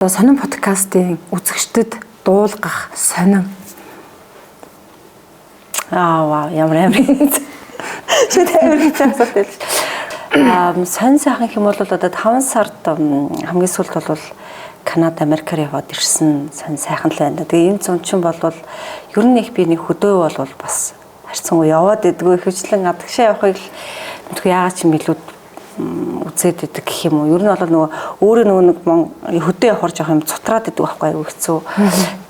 Сонин подкастын үзэгчдэд дуулгах сонин. Вау, ямар чи тавирч асуулт л. Сонин сайхан хэм бол одоо 5 сард хамгийн сүүлд бол Канада, Америкаар яваад ирсэн сонин сайхан л байна. Тэгээ энэ зунчин бол ер нь их би нэг хөдөө бол бас харьцангуй яваад идэггүй хөвчлэн гадагшаа явахыг л яагаад ч юм илүү үзээд идэг гэх юм уу. Ер нь бол нөгөө өөрөө нэг хөдөө явахаар жоох юм цутраад идэг байхгүй аюу хэцүү.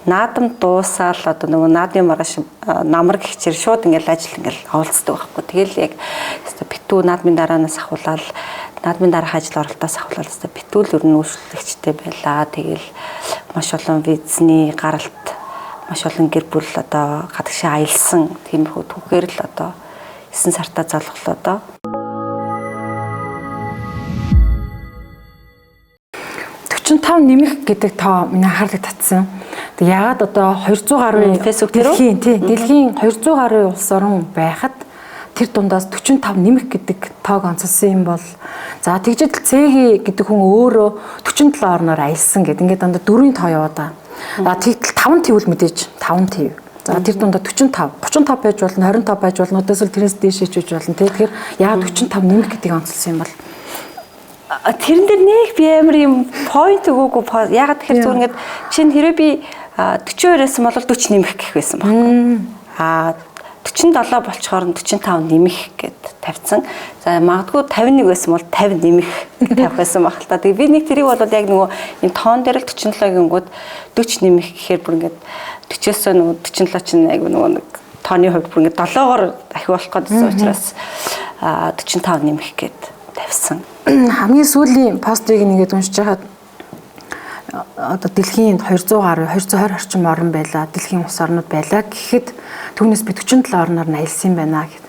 Наадам дуусаал одоо нөгөө наадмын маргааш намар гихчээр шууд ингээл ажил ингээл оволцдог байхгүй. Тэгэл яг битүү наадмын дараанаас ахуулаад наадмын дараах ажил оролтоос ахуулаад битүүл ер нь үйлчлэгчтэй байлаа. Тэгэл маш олон визний гаралт маш олон гэр бүл одоо гадагшаа аялсан тиймэрхүү түүхээр л одоо 9 сартаа залглоо доо. 45 нэмэх гэдэг тоо миний анхаарлыг татсан. Тэг яагаад одоо 200 гаруй дэлхийн 200 гаруй улс орн байхад тэр дундаас 45 нэмэх гэдэг тоог онцолсон юм бол за тэгжэл цэги гэдэг хүн өөрөө 47 орноор аялсан гэдэг. Ингээд дандаа 4-ийн тоо яваад байгаа. За тэгтэл 5 тэгвэл мэдээж 5 тэг. За тэр дундаа 45 35 байж болно, 25 байж болно. Одоос л тэрнээс дээш хийж болно. Тэгэхээр яагаад 45 нэмэх гэдгийг онцолсон юм бол тэрэн дээр нэг би амар юм point өгөөгүй. Ягаад тэгэхээр зүгээр ингээд чинь хэрэв би 42 байсан бол 40 нэмэх гэх байсан баг. 47 болчоор 45 нэмэх гэд тавьсан. За магадгүй 51 байсан бол 50 нэмэх тавих байсан баг л та. Тэгээ би нэг тэрийг бол яг нөгөө энэ тоон дээр л 47 гингүүд 40 нэмэх гэхээр бүр ингээд 40-оос нөгөө 47 чинь яг нөгөө нэг тооны хувьд бүр ингээд 7-оор ахиу болох гэсэн учраас 45 нэмэх гэд тавьсан. Хамгийн сүүлийн постыг нэгээд уншиж байхад одоо дэлхийн 200 гаруй 220 орчим орн байлаа. Дэлхийн улс орнууд байлаа. Гэхэд түүнээс би 47 орноор аялсан байна гэд.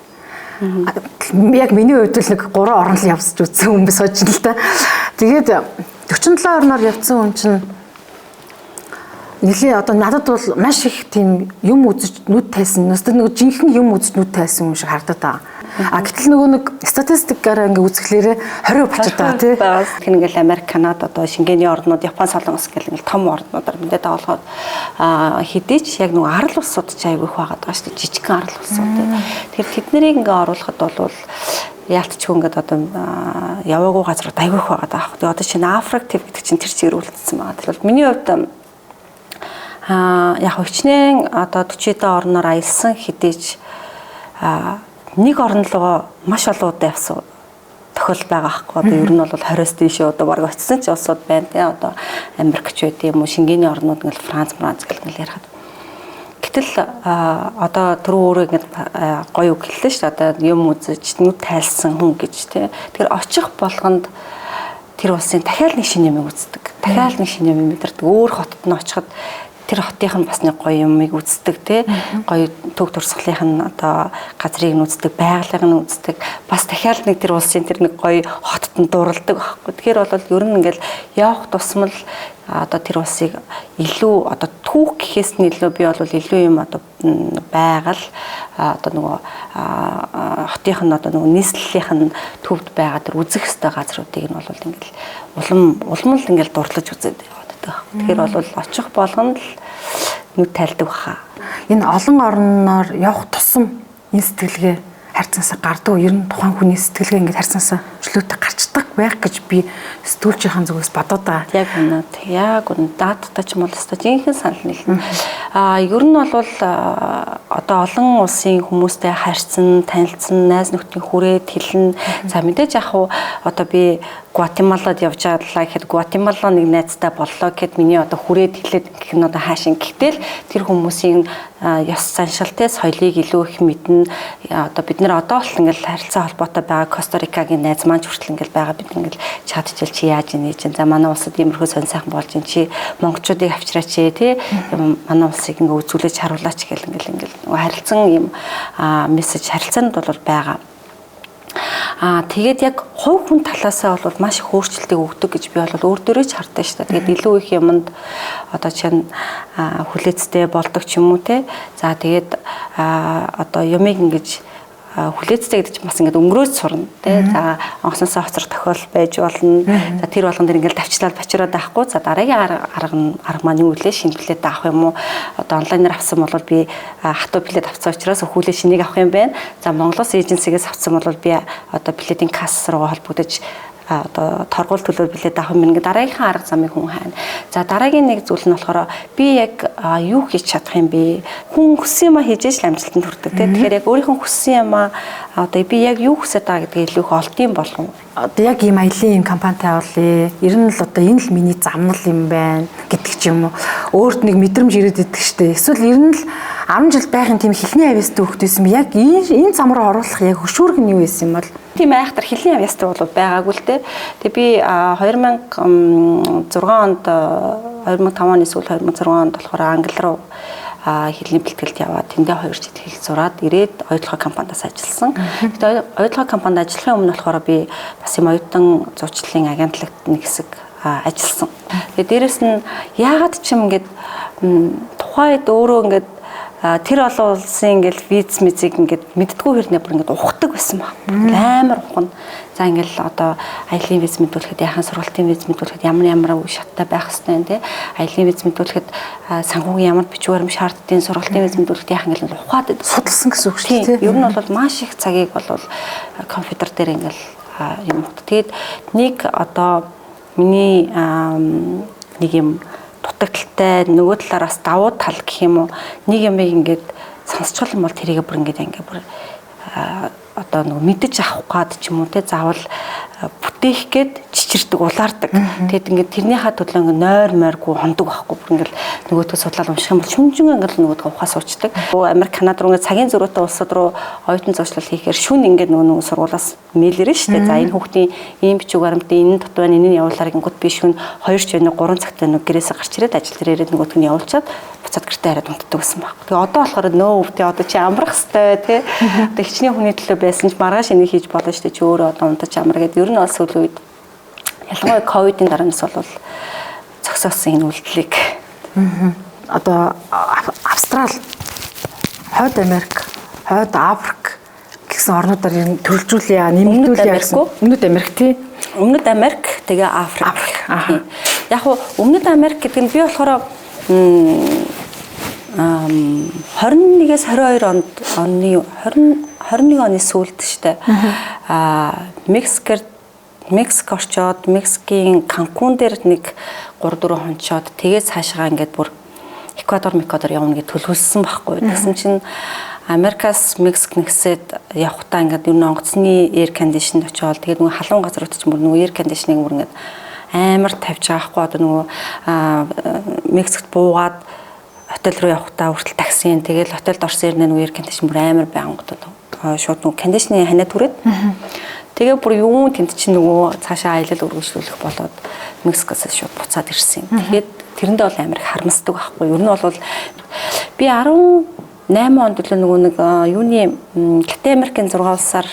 Яг миний хувьд л нэг 3 орн л явсаж үзсэн хүн би сууж л та. Тэгээд 47 орноор явсан хүн чинь нэлийн одоо надад бол маш их тийм юм үзэж нүд тайсан. Нөгөө жинхэнэ юм үзэж нүд тайсан юм шиг харагдаад байгаа. Гэтэл нөгөө нэг статистикаараа ингээ үзэхлээрээ 20 болчиход байгаа тий. Тэгэхээр ингээл Америк, Канада одоо Шенгений орнууд, Япон, Солонгос гэл ингээл том орнуудаар мэдээд байгуулахад хэдий ч яг нөгөө арал улсууд ч аягүй их байгаад байгаа шүү дээ. Жижигхэн арал улсууд. Тэгэхээр тэд нарыг ингээ оруулахад бол яалтчгүй ингээд одоо яваагүй газрууд аягүй их байгаад байгаа. Тэгээ одоо чинь Африк төв гэдэг чинь тэр чигээр үлдсэн байгаа. Тэгэхээр миний хувьд яг хөвчнэн одоо 40 орноор аялсан хэдийч нэг орн руу маш олон удаа явсан тохиол байгаа байхгүй. Одоо ер нь бол 20-с дээш одоо баг очисон ч улсууд байна тий. Одоо Америкч байт юм уу, Шенгений орнууд ингээл Франц гэл ярихад. Гэтэл одоо түрүү өөрөө ингээд гоё үг хэллээ шүү дээ. Одоо юм үзэж нүд тайлсан хүн гэж тий. Тэгэхээр очих болгонд тэр улсын дахиад нэг шинэ юм үздэг. Дахиад нэг шинэ юм мэдэрдэг. Өөр хотод нь очиход тэр хотынх нь бас нэг гоё юмыг үздэг тий. Гоё төг турсгалынх нь одоо газрыг нь үздэг, байгалыг нь үздэг. Бас дахиад нэг тэр улсын тэр нэг гоё хотод нь дурладаг байхгүй. Тэгэхээр бол ер нь ингээл явах тусмал одоо тэр улсыг илүү одоо түүх гэхээс нь илүү би бол илүү юм одоо байгаль одоо нөгөө хотынх нь одоо нөгөө нийслэлийнх нь төвд байгаа тэр үзэх ёстой газруудыг нь бол ингээл улам л ингээл дурлаж үзээд тэгэхээр бол очих болгонд л нүд тайлдаг баха. Энэ олон орноор явах тусам энэ сэтгэлгээ харьцаасаа гардаг. Ер нь тухайн хүний сэтгэлгээ ингэж харьцаасаа чөлөөтэй гарчдаг байх гэж би сэтгүүлчийн зүгээс бодоод байгаа. Яг үнэ. Яг үнэ. Дааттай ч юм бол өстой жинхэнэ санал нийлнэ. Ер нь бол одоо олон улсын хүмүүстэй харьцсан, танилцсан, найз нөхдийн хүрээд хэлнэ. За мэдээж яг одоо би Гватемалад явж байдлаа гэхэд Гватемала нэг найзтай боллоо гэхэд миний одоо хүрээд хэлээд гэх нь одоо хаашин гэтэл тэр хүмүүсийн ёс заншилтай соёлыг илүү их мэднэ. Одоо бид нэр одоо л ингээл харилцаа холбоотой байгаа Коста-Рикагийн найз маань хүртэл ингээл байгаа бид ингээл чадчихэл чи яаж нээж за манай улсад иймэрхүү сонь сайхан болж ин чи монголчуудыг авчираач тий манай улсыг ингээ үзүүлж харуулаач гэл ингээл харилцан юм мессеж харилцаанд бол байгаа. Тэгээд яг хувь хүн талаасаа бол маш их өөрчлөлтийг өгдөг гэж би бол өөр дөрөө ч хардсан шүү дээ. Тэгээд илүү их юмд одоо чинь хүлээцтэй болдог ч юм уу те. За тэгээд одоо юмыг ингэж хүлээцтэй гэдэг чинь бас ингээд өнгөрөөж сурна тий. За онгоцносоо хоцрох тохиол байж болно. За тэр болгон дээр ингээд тавьчлаад бачираад байхгүй. За дараагийн арга маань юу вэ? Шинэ билет авах юм уу? Одоо онлайнаар авсан бол би хатуу билет авсан учраас өхүүлээ шинийг авах юм байна. За Монголоос эйженсигээс авсан бол би одоо билетийн касс руугаа холбогдож одоо торгуул төлөв билет авах юм ингээд дараагийнхаа арга замыг хүн хайна. За дараагийн нэг зүйл нь болохоор би яг юу хийж чадах юм бэ? Хүн хүссэн юм хийж л амжилтанд хүрдэг тийм. Тэгэхээр яг өөрийнхөө хүссэн юм одоо би яг юу хүсэж байгаа гэдгийг илүү их олдсон болгон. Одоо яг ийм аялын юм компанитай болъё. Ер нь л одоо энэ л миний замнал юм байна гэдэг ч юм уу. Өөрт нэг мэдрэмж ирээд идэх штэ. Эсвэл ер нь л 10 жил байхын тийм хэлний авьяастай хөхтэйсэн яг энэ зам руу оруулах яг хөшүүрг нь юу байсан юм бол тийм айхтар хэлний авьяастай бол байгаагүй л те. Тэгээ би 2006 онд 2005 оны сүүл 2006 онд болохоор англи руу хэлний бэлтгэлд яваад тэндээ 2 жил хэл сураад ирээд оюутлогын компаниас ажилласан. Тэгээд оюутлогын компанид ажиллахын өмнө болохоор би бас юм оюутан зуучлалын агентлагт нэг хэсэг ажилласан. Тэгээд дээрэс нь яагаад ч юм ингээд тухайд өөрөө ингээд тэр олон улсын ингээл виз мизиг ингээд мэддгүү хэрнээ бүр ингээд ухдаг байсан баг. Амар ухна. За ингээл одоо аялын виз мэдүүлэхэд яхан сургалтын виз мэдүүлэхэд ямар үе шаттай байх хэвтэй нэ. Аялын виз мэдүүлэхэд санхүүгийн ямар бичвэр баримт шаардлагын сургалтын виз мэдүүлэхэд яхан ингээл ухаад судалсан гэсэн үг шүү дээ. Ер нь бол маш их цагийг бол компьютер дээр ингээл юм. Тэгээд нэг одоо миний нэг юм дутагдaltaй нөгөө талаараас давуу тал гэх юм уу нэг юм ингээд сонсчихвол юм бол тэрийг бүр ингээд бүр одоо нөгөө мэдэж авах гад ч юм уу те заавал бүтээх гээд чичирдэг улаардаг. Тэгэд ингээд тэрнийхээ төлөө ингээд нойр мойргүй хондог байхгүй бүр ингээд нөгөөдгөө судлаад унших юм бол шүнжин ингээд нөгөөдгөө ухаа суучдаг. Америк, Канад руу ингээд цагийн зөрүүтэй улсууд руу оюутан зуучлал хийхээр шүн ингээд нөгөө сургуулаас мэйлэрэн штэ. За энэ хүүхдийн ийм бичиг баримтын энэ дутваа энэ явуулаар гингут би шүн 2 ч өнө 3 цагт өнө гэрээсээ гарч ирээд ажил дээр ирээд нөгөөдг нь явуулчаад буцаад гэртээ хараад унтдаг гэсэн баг. Тэгээ одоо болохоор нөө те одоо чи амрах хэвээр те. Одоо хичнээн хүний төлөө байсан ч маргааш энийг хийж болно штэ чи өөрөө одоо унтаж амар гэдэг. Ер нь бол сүүлийн үед ялангуяа ковидын дараанаас бол зогсоосон энэ үйлдэлийг одоо Австрали, Хойд Америк, Хойд Африк гэсэн орнуудаар төлөвлөжүүлээ нэмэгдүүлээ гэсэн. Өмнөд Америк тий. Өмнөд Америк тэгээ Африк. Яг нь Өмнөд Америк гэдэг нь би болохоор 21-ээс 22 оны 21 оны сүүлд штэ Мексик орчоод Мексикийн Канкун дээр нэг 3-4 хончоод тэгээд цаашгаа ингээд бүр Эквадор явна гэж төлөвлөсөн байхгүй. Тэгсэн чинь Америкаас Мексик нэгсээд явхдаа ингээд ер нь онгоцны air conditioned очоод тэгээд нөгөө халуун газрууд ч бүр нөгөө air conditioning бүр ингээд амар тавьж байгаа байхгүй. Одоо нөгөө Мексикт буугаад хотел руу явхдаа хүртэл таксиэн тэгээд хотелд орсон ирнэ нөгөө air condition бүр амар байнгут шууд нөгөө кондишны ханаа түрээд тэгээ бүр юу тэнд чинь нөгөө цаашаа аялал үргэлжлүүлэх болоод Мексикоос шууд буцаад ирсэн. Тэгээд тэрэндээ бол амар харамсдаг байхгүй. Ер нь бол би 18 онд л нөгөө нэг юуны Латин Америкийн 6 улсаар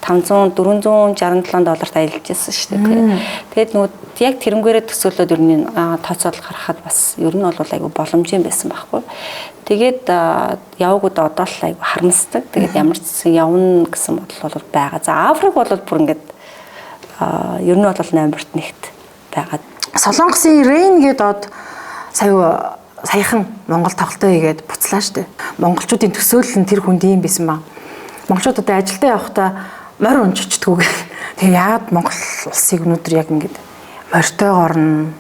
$500-467 аялж байсан шүү дээ. Тэгээд нөгөө яг тэрнгээрээ төсөөлөд ер нь тооцоолол гаргахад бас ер нь бол айгүй боломжийн байсан байхгүй. Тэгээд явгууд одоо л айгүй харамсдаг. Тэгээд ямар ч зүйл явна гэсэн бодол бол байгаа. За Африк бол бүр ингээд ер нь бол номерт нэгт байгаа. Солонгосын Рейн гэдэг саяхан Монгол тоглолтоо хийгээд буцлаа штэ. Монголчуудын төсөөлөл нь тэр хүнд юм байсан ба. Монголчууд одоо ажилдаа явахдаа морь унжичдгүү. Тэгээ яагаад Монгол улсыг өнөөдөр яг ингээд морьтойгоор нь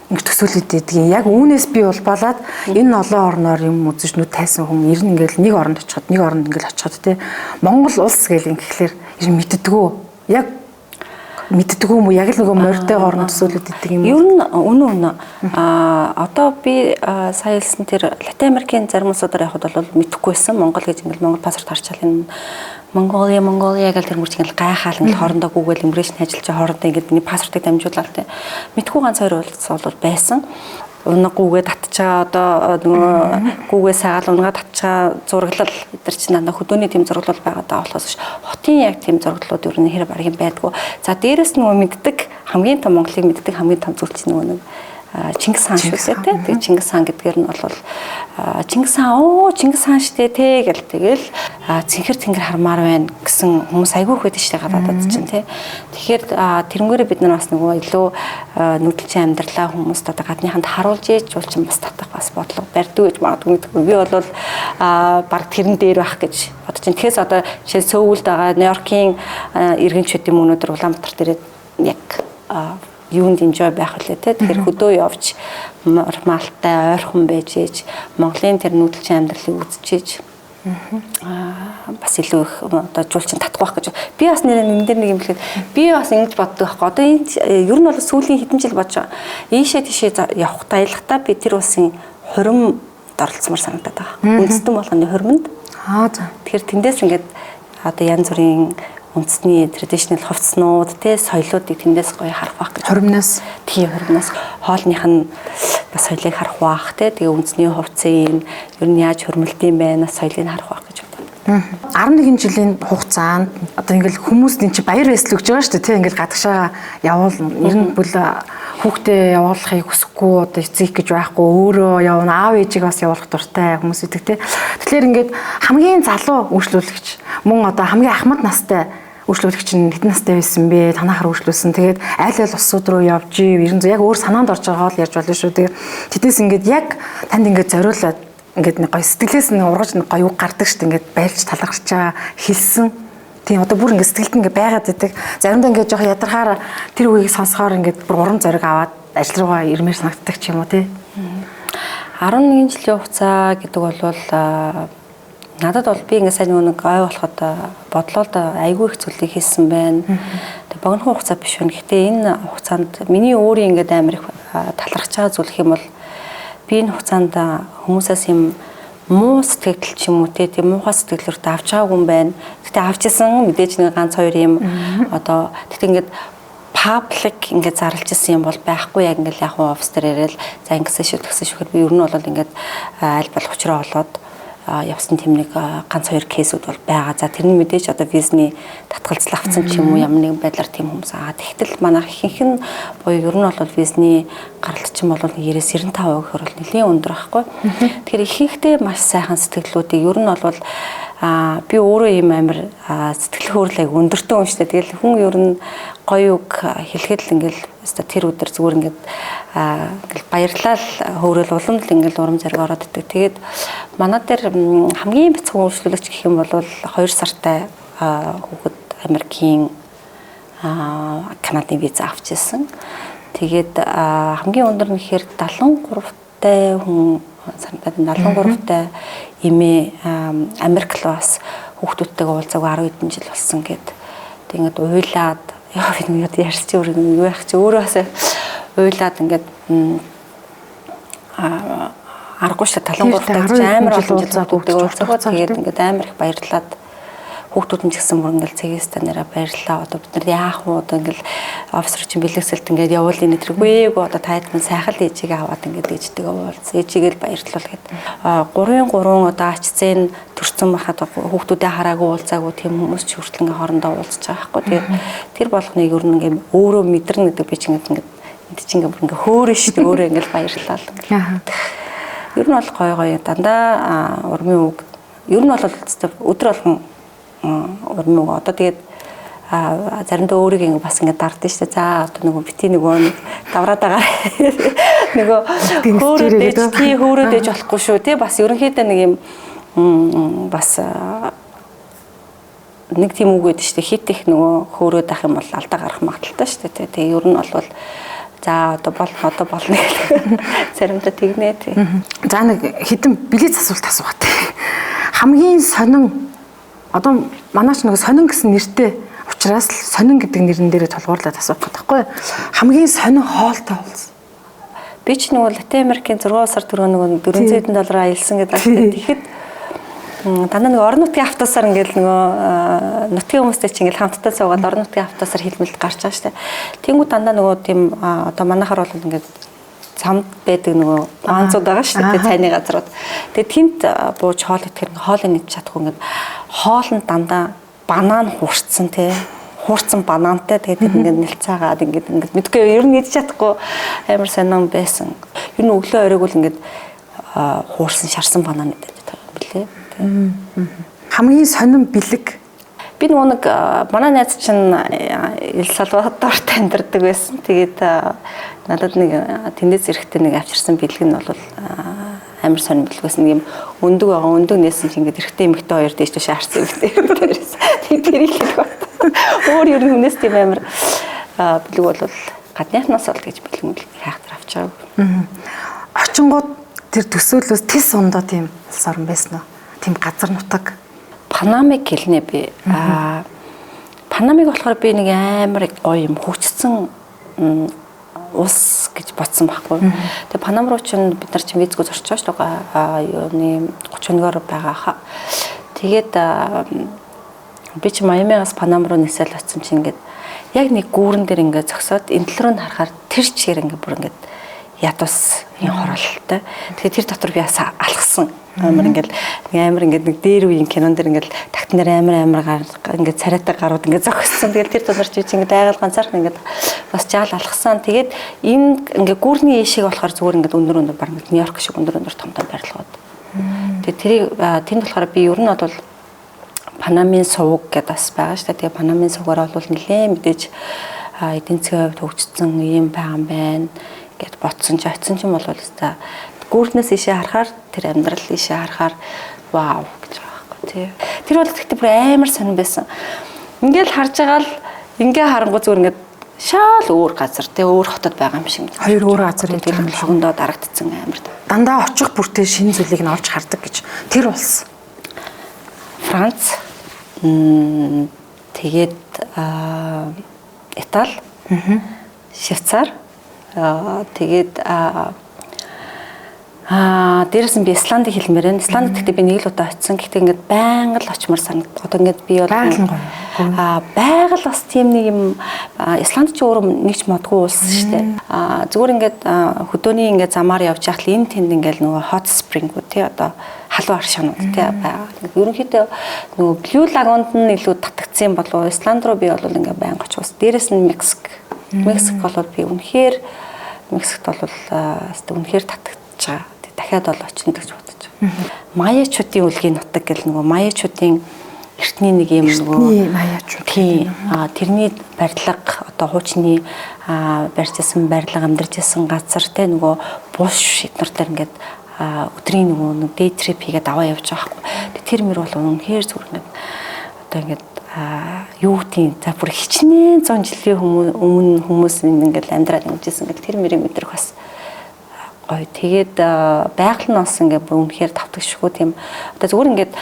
ингэ төсөөлөд идэгin. Яг үүнээс би улбалаад энэ олон орноор юм үзэж нүд тайсан хүн ер нь ингээл нэг оронд очиход нэг оронд ингээл очиход те Монгол улс гэл ингэхлээр ер нь мэддэггүй. Яг мэддэггүй юм уу? Яг л нөгөө морьтойгоор нь төсөөлөд идэг юм уу? Ер нь үнэн. Одоо би сая хэлсэн тэр Латин Америкийн зарим улсуудаар явхад бол мэдэхгүй байсан. Монгол гэж ингээл Монгол паспорт харчаал энэ Монголия гэл тэр мөрч ингээл гайхаал ингээл хоорондоо гүгэл иммиграшн ажиллаж байгаа хоорондоо ингээд миний паспортыг дамжуулаад те. Мэдхгүй ганц 2 улс бол байсан. Унгагүйгээ татчаа одоо нөгөө гүүгээ саагаал унгаа татчаа зураглал эдгээр чинь дандаа хөдөөний тэм зураглал байгаа даа болохоос хотын яг тэм зураглалууд ер нь хэрэг баргийн байдгүй. За дээрэс нөгөө мэддэг хамгийн том Монголыг мэддэг хамгийн том зүйл чинь нөгөө нэг Чингис хаан шүү дээ тий. Тэгээ Чингис хаан гэдгээр нь бол Чингис хаан штэ тий гэл тэгэл цэнхэр хармаар байна гэсэн хүмүүс айгүй их байдаг штэ гадаадад чинь тий. Тэгэхээр тэрнгээрээ бид нар бас нөгөө илүү нүүдэлчин амьдралаа хүмүүст одоо гадныханд харуулж ийж уулчин бас татах бас бодлого барьдаг гэж магадгүй. Би бол баг тэрэн дээр байх гэж бодож байна. Тэгэхээс одоо жишээ Сөүлд байгаа Нью-Йоркийн иргэнчүүдийн өнөөдөр Улаанбаатар дээр яг юунд enjoy байх үлээ те тэр хөдөө явж нормалтай ойрхон байж ээж Монголын тэр нүүдэлчин амьдралыг үзчихэж бас илүү их одоо жуулчин татах байх гэж би бас нэр дээр нэг юм хэлэхэд би бас ингэж боддог байхгүй одоо энэ ер нь бол сүүлийн хэдэн жил болж байгаа ийшээ тийшээ явах тайлхтаа би тэр улсын хурим оролцмоор санагдаад байгаа үндэстэн болгоны хуримд за тэгэхээр тэндээс ингээд одоо янз бүрийн үндэсний traditional хувцснууд те соёлоодыг тэндээс гоё харах байх гэж хуримнаас хоолных нь бас соёлыг харах байх те тэгээ үндэсний хувцсыг ер нь яаж хөрмөлдөм бэ бас соёлыг харах байх гэж боддог. 11 жилийн хугацаанд одоо ингээл хүмүүст энэ чи баяр баясгал өгж байгаа шүү дээ тий ингээл гадагшаа явуул ер нь бүл хүүхдээ явуулахыг хүсэхгүй одоо эцэг гэж байхгүй өөрөө явна аав ээжийг бас явуулах дуртай хүмүүс идэг тий. Тэгэхээр ингээд хамгийн залуу үйлчлүүлэгч мөн одоо хамгийн ахмад настай үйлчлүүлэгч нь хэдэн настай байсан бэ? Танахаар үйлчлүүлсэн. Тэгээд айл улсууд руу явж ирэн яг өөр санаанд орж байгаа л ярьж болно шүү. Тэгээд тэдээс ингээд яг танд ингээд зориулаад ингээд нэг гоё сэтгэлээс нэг ургаж нэг гоё үг гардаг шүү. Ингээд байлж талархчаа хэлсэн. Тийм одоо бүр ингээд сэтгэлд ингээд байгаад байдаг. Заримдаа ингээд жоох ядархаар тэр үгийг сонсохоор ингээд бүр урам зориг аваад ажил руугаа ирмээр санагддаг ч юм уу тий. 11 жилийн хугацаа гэдэг бол надад бол би ингээд сайн нэг ой болоход бодлоо да айгүй их зүйлийг хийсэн байна. Тэг богино хугацаа биш байна. Гэхдээ энэ хугацаанд миний өөрийн ингээд амар их талархаж байгаа зүйл хэм бол би энэ хугацаанд хүмүүсээс юм муу сэтгэл ч юм уу тийм муухай сэтгэлөрт авч байгаагүй юм байна. Гэтэ авчихсан мэдээж нэг ганц хоёр юм одоо тэгтээ ингээд паблик ингээд зарлж ирсэн юм бол байхгүй яг ингээд яг офис дээр яриад за ингэсэн шүү би ер нь бол ингээд аль болох учраа болоод явсан тийм нэг ганц хоёр кейсүүд бол байгаа. За тэрний мэдээж одоо визний татгалзал авсан ч юм уу ямар нэгэн байдлаар тийм хүмүүс тэгтэл манайх ихэнх нь буюу ер нь бол визний гаралчин бол 90-95% гэхээр бол нэлийн өндөр байхгүй. Тэгэхээр ихэнхдээ маш сайхан сэтгэлдлүүдийг ер нь бол би өөрөө ийм амар сэтгэл хөдлөлийг өндөртөө юм шүү дээ. Тэгэл хүн ер нь гоё үг хэлэхэд л ингээл тэр өдөр зүгээр ингээд баярлал хөөрөл улам л ингээл урам зориг ороод идэг. Тэгээд манай дээр хамгийн бяцхан үйлчлүүлэгч гэх юм бол 2 сартай хүүхэд Америкийн Канадын виза авч ирсэн. Тэгээд хамгийн өндөр нь гэхээр 73-тай хүн санагдаад 73-тай эмээ Америк руу бас хүүхдүүдтэйгээ уулзаагүй 10 хэдэн жил болсон гэд. Тэгээд уйлаад яа би нэг ярьч өөр юу яах чи өөрөө бас уйлаад ингээд аргагүй шээ талангуудтай амар олон жил хүүхдүүдтэйгээ уулзаагүй тэгээд ингээд амар их баярлаад хүүхдүүд нь ч гэсэн бүр ингээл цэгээстэй нэраа баярлаа. Одоо бид нар яах вэ? Одоо ингээл офисер чинь бэлгэсэлт ингээд явуулын нэтрэггүй одоо тайдман сайхан л ээжигээ аваад ингээд ээжтэйгээ уулз. Ээжигээ л баярлуул гэд. 3-3 одоо ачцэн төрсөн байхад хүүхдүүдээ хараагүй уулзаагүй тийм хүмүүс ч хүртэл ингээд хоорондоо уулзж байгаа байхгүй. Тэгээд тэр болгоныг ер нь ингээд өөрөө мэдэрнэ гэдэг би ч ингээд энд чинь ингээд бүр ингээд хөөрөн шүү дээ. Өөрөө ингээд баярлаа л. Ер нь бол гоё дандаа урмын үг. Ер нь бол өдөр болгон урмын одоо тэгээд заримдаа өөрийг ингээ бас ингээ дардсан шүү дээ. За одоо нөгөө бити нөгөө давраад байгаа. Нөгөө хөөрөөд ээж болохгүй шүү тий. Бас ерөнхийдөө нэг юм бас нэг тийм үг гэдэг шүү дээ. Хит их нөгөө хөөрөөд ах юм бол алдаа гарах магадaltaй шүү дээ. Тэгээ ер нь бол за одоо болно гэх заримдаа тэгнэ тий. За нэг хитэн билет асуулт асуугаад. Хамгийн сонин одоо манайч нэг сонин гэсэн нэртэй учраас л сонин гэдэг нэрэн дээрээ толгуурлаад асуух гэдэг байхгүй хамгийн сонин хоолтой болсон. Би ч нэг Латин Америкийн 6 сар түрүү нэг $400 аялсан гэдэг. Тэгэхэд дандаа нэг орон нутгийн автобусаар ингээл нөгөө нутгийн хүмүүстэй чинь ингээл хамтдаа суугаад орон нутгийн автобусаар хэлмэлд гарч байгаа штэ. Тэнгүү дандаа нөгөө тийм одоо манайхаар бол ингээд самд байдаг нөгөө банцууд байгаа шүү дээ цайны газрууд. Тэгээ тэнд бууж хоол идэхээр хоол нь идэж чадахгүй ингээд хоол нь дандаа банан хуурцсан те хуурцсан банантай тэгээд ингээд нэлцаагаад ингээд мэдгүй ер нь идэж чадахгүй амар сонирн байсан. Ер нь өглөө оройг бол ингээд хуурсан шарсан банан идэж байгаа юм билээ. Хамгийн сонирн бэлэг. Би нэг манай найз чинь Эл Салвадорт амьдардаг байсан. Тэгээд надад нэг тэндээс эрэхтэй нэг авчирсан бэлэг нь бол амар сонирн бэлэг байсан. Нэг юм өндөг байгаа. Өндөг нээсэн чинь ингээд эрэхтэй эмэгтэй хоёр дээш төш харсан эмэгтэй. Тэгээд тэрийг хэлэх бат. Өөр ер нь хүнээс тийм амар бэлэг бол гадныхнаас бол гэж бэлэг хайхтар авч байгаа. Очингууд тэр төсөөлөөс тис ундаа тийм улс орн байсан уу? Тийм газар нутаг. Панамыг хэлнэ би. Панамыг болохоор би нэг амар гоё юм хөгжсөн улс гэж бодсон байхгүй. Тэгээ Панам руу чинь бид нар чинь визгөө зорчооч л байгаа. Юуны 31-оор байгаа хаа. Тэгээд би чи Майамигаас Панам руу нисэл очсон чинь ингээд яг нэг гүүрэн дээр ингээд зогсоод энэ тал руу нь харахаар тэр чигээр ингээд бүр ингээд ядус юм хоролтой. Тэгээд тэр дотор би ясаа алхсан. Амар ингээд нэг дээр үеийн кинон дээр ингээд тагтан дээр амар ингээд царайтай гарууд ингээд зогссон. Тэгээд тэр дотор чи ингээд айгал ганцаарх ингээд бас жаал алхсан. Тэгээд энэ ингээд гүүрний ишиг болохоор зүгээр ингээд өндөр баг Нью-Йорк шиг өндөр том барилгууд. Тэгээд тэрийг тэнд болохоор би ер нь бол Панамын сувг гэдэг бас байгаа шүү дээ. Тэгээ Панамын сувгаар бол нэлээд мэдээж эдийн засгийн хувьд хөгжсөн юм байгаа юм байна гэд ботсон ч очсон ч юм бол өстой гүүрнээс ишээ харахаар тэр амьдрал ишээ харахаар вау гэж байгаа байхгүй тий. Тэр бол гэхдээ бүр амар сонирн байсан. Ингээл харж байгаа л ингээ харангуй зүгээр ингээд шал өөр газар тий өөр хотод байгаа юм шиг. Хоёр өөр газар тэгэл шогондоо дарагдсан амар. Дандаа очих бүртээ шинэ зүйлийг нь олж хардаг гэж тэр улс. Франц тэгээд Итали, Швейцар, тэгээд дээрээс нь би Исландыг хэлмээр байна. Исландд гэхдээ би нэг л удаа очисон. Гэхдээ ингээд байнга л очимоор санагдав. Одоо ингээд би бол байгаль бас тийм нэг юм Исланд ч өөрөө нэг ч модгүй улс шүү дээ. Зүгээр ингээд хөдөөний ингээд замаар явж байхад энэ тэнд ингээд нөгөө hot spring-ууд тий одоо халуун аршаанууд тий байгаа. Ерөнхийдөө нөгөө Blue Lagoon-д нь илүү татагдсан болов Исланд руу би бол ингээд байнга очихвол дээрээс нь Мексик бол би үнэхээр Мексикт бол үнэхээр татагдж байгаа. Дахиад бол очно гэж бодож байгаа. Маяачуудын үлгийн нутаг гэл нөгөө маяачуудын эртний нэг юм нөгөө маяачууд. Тэрний барилга одоо хуучны барьжсэн барилга амьдарч байсан газар те нөгөө буш эднэртэр ингээд өдрийн нөгөө нэг day trip хийгээд аваа явж байгаа хгүй. Тэр мөр бол үнэхээр зүгээр ингээд одоо ингээд юу гэдгийг за бүр хичнээн 100 жилийн өмнө хүмүүс ингээд амьдраад ингэжсэн гэл тэр мөрийг мэдрэх бас гоё. Тэгээд байгаль нь бас ингээд бүр үнэхээр тавтагшгүй тийм одоо зүгээр ингээд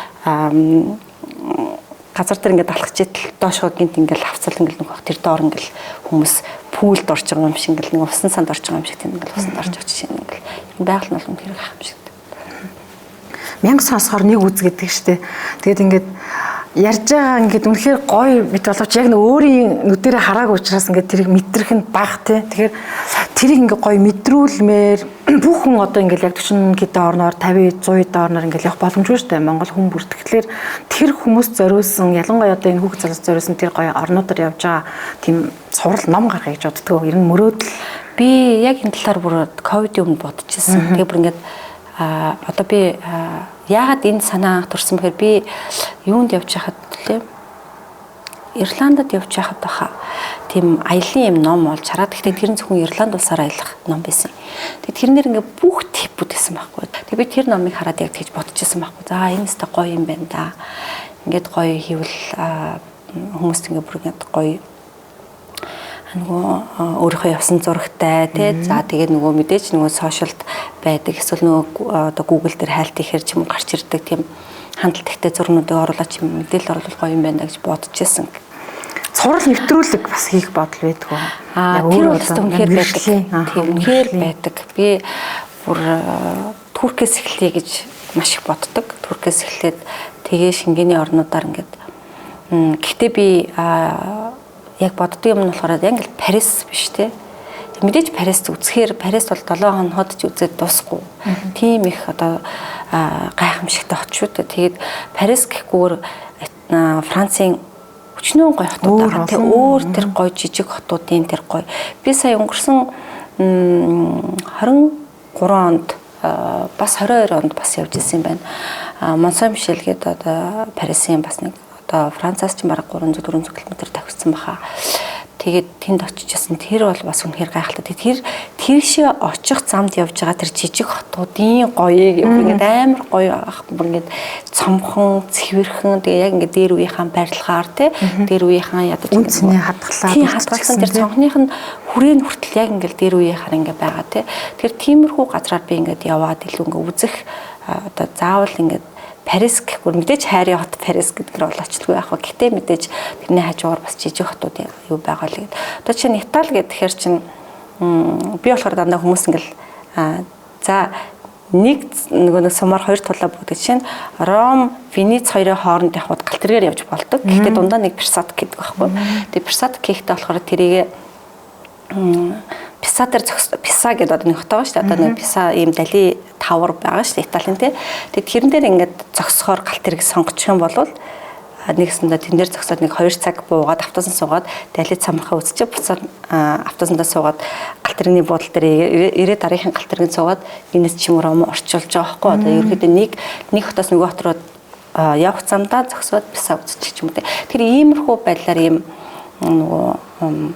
газар дээр ингээд алхаж идэл доошоо гинт ингээд хавцал ингээд нэг тэр доор ингээд хүмүүс пүүлд орж байгаа юм шиг ингээд нэг усан санд орж байгаа юм шиг тийм ингээд усанд орж очиж шинэ ингээд байгаль нь бол үнэхээр гайхах юм шиг. Мянга сонсохоор нэг үз гэдэг штэ. Тэгээд ингээд ярьж байгаа ингээд үнэхээр гоё мэт боловч яг нэг өөрийн нүдэрээ хараагүй учраас ингээд тэрийг мэдрэх нь бага тий. Тэгэхээр тэрийг ингээд гоё мэдрүүлмээр бүх хүн одоо ингээд яг 40 хэдэн орноор 50 100 хэдэн орноор ингээд явах боломжгүй шүү дээ. Монгол хүн бүр тэгэхээр тэр хүмүүс зориулсан ялангуяа одоо энэ хүүхд залуус зориулсан тэр гоё орнуудаар явж байгаа тийм сурал ном гаргая гэж боддгоо. Ер нь мөрөөдөл би яг энэ талаар бүр ковидын өмнө бодож ирсэн. Тэгээ бүр ингээд одоо би яагаад энэ санаа төрсөн бэхээр би юунд явж байхад лээ Ирландд явж байхад баха тийм аялын юм ном олж хараад гэхдээ тэр нь зөвхөн Ирланд улсаар аялах ном байсан. Тэгээд тэрнэр ингээ бүх типүүд байсан байхгүй. Тэгээд би тэр номыг хараад яг тэгж бодож ирсэн байхгүй. За энэ өстой гоё юм байна да. Ингээд гоё хийвэл хүмүүст ингээ бүр ингээ гоё нөгөө өөрийнхөө явсан зурагтай тий за тэгээд нөгөө мэдээж нөгөө сошиалд байдаг эсвэл нөгөө одоо Google дээр хайлт ихээр ч юм гарч ирдэг тийм хандлт ихтэй зурнуудыг оруулаад ч юм мэдээлэл оруулах гоё юм байна гэж бодож ирсэн. Сурал нэвтрүүлэг бас хийх бодол байдгүй. Тэр бол үнэхээр байдаг. Тийм үнэхээр байдаг. Би бүр Туркээс эхлэе гэж маш их боддог. Туркээс эхлээд тэгээ шингэний орнуудаар ингээд гэхдээ би яг боддог юм нь болохоор яг л Парис биш те. Мэдээж Парист үзэхээр Парист бол 7 хоногт ч үзээд дуусахгүй. Тийм их одоо гайхамшигтай хот шүү дээ. Тэгээд Парис гэхгүйгээр Францын өчнөө гоё хотууд байгаа. Тэ өөр тэр гоё жижиг хотуудын тэр гоё. Би сая өнгөрсөн 23 онд бас 22 онд бас явж ирсэн байна. Монсо Мишель гэдэг одоо Парисын бас нэг одоо Францаас ч бараг 300 400 км тавьчихсан баха. Тэгээд тэнд очижсэн тэр бол бас үнэхээр гайхалтай. Тэр тийшээ очих замд явж байгаа тэр жижиг хотуудын гоёыг ингээд амар гоё ахгүй ингээд цомхон, цэвэрхэн тэгээ яг ингээд дээр үеийнхэн барилгаар тий дээр үеийнхэн ядаж үнцний хадгалсан тэр цонхных нь хүрээнд хүртэл яг ингээд дээр үеийнхаар ингээд байгаа тий. Тэр тиймэрхүү газраар би ингээд яваад илүү ингээд үзэх одоо заавал ингээд Парис гэхгүй мэдээж хайрын хот Парис гэдгээр бол очлгүй яах вэ. Гэтэ мэдээж тэрний хажуугаар бас жижиг хотууд юу байгаа л гэдэг. Одоо чинь Итали гэхээр чинь би болохоор дандаа хүмүүс ингээл за нэг сумаар хоёр тулаа бүгдэг чинь Ром, Венец хоёрын хооронд явхад галтэргээр явж болдог. Гэтэ дундаа нэг Пирсат гэдэг байхгүй. Тэгээ Пирсат гэхтээ болохоор тэрийг Писа дээр Писа гэдэг одоо нэг хот байгаа шүү дээ. Одоо нэг Писа ийм дали тавар байгаа шүү дээ Италийн тий. Тэгээд тэрэн дээр ингээд зогсохоор галт тэрэг сонгочих юм бол нэгсэндээ тэн дээр зогсоод нэг 2 цаг буугаад автосан суугаад дали цамхаа үзчихээ буцаад автосандаа суугаад галт тэрэгний буудлын дээр ирээд дараагийн галт тэрэг суугаад Венец ч юм уу орчуулж байгаа байхгүй. Одоо ерөөдөө нэг хотоос нөгөө хот руу явах замдаа зогсоод Писа үзчих юм тий. Тэр иймэрхүү байдлаар ийм нөгөө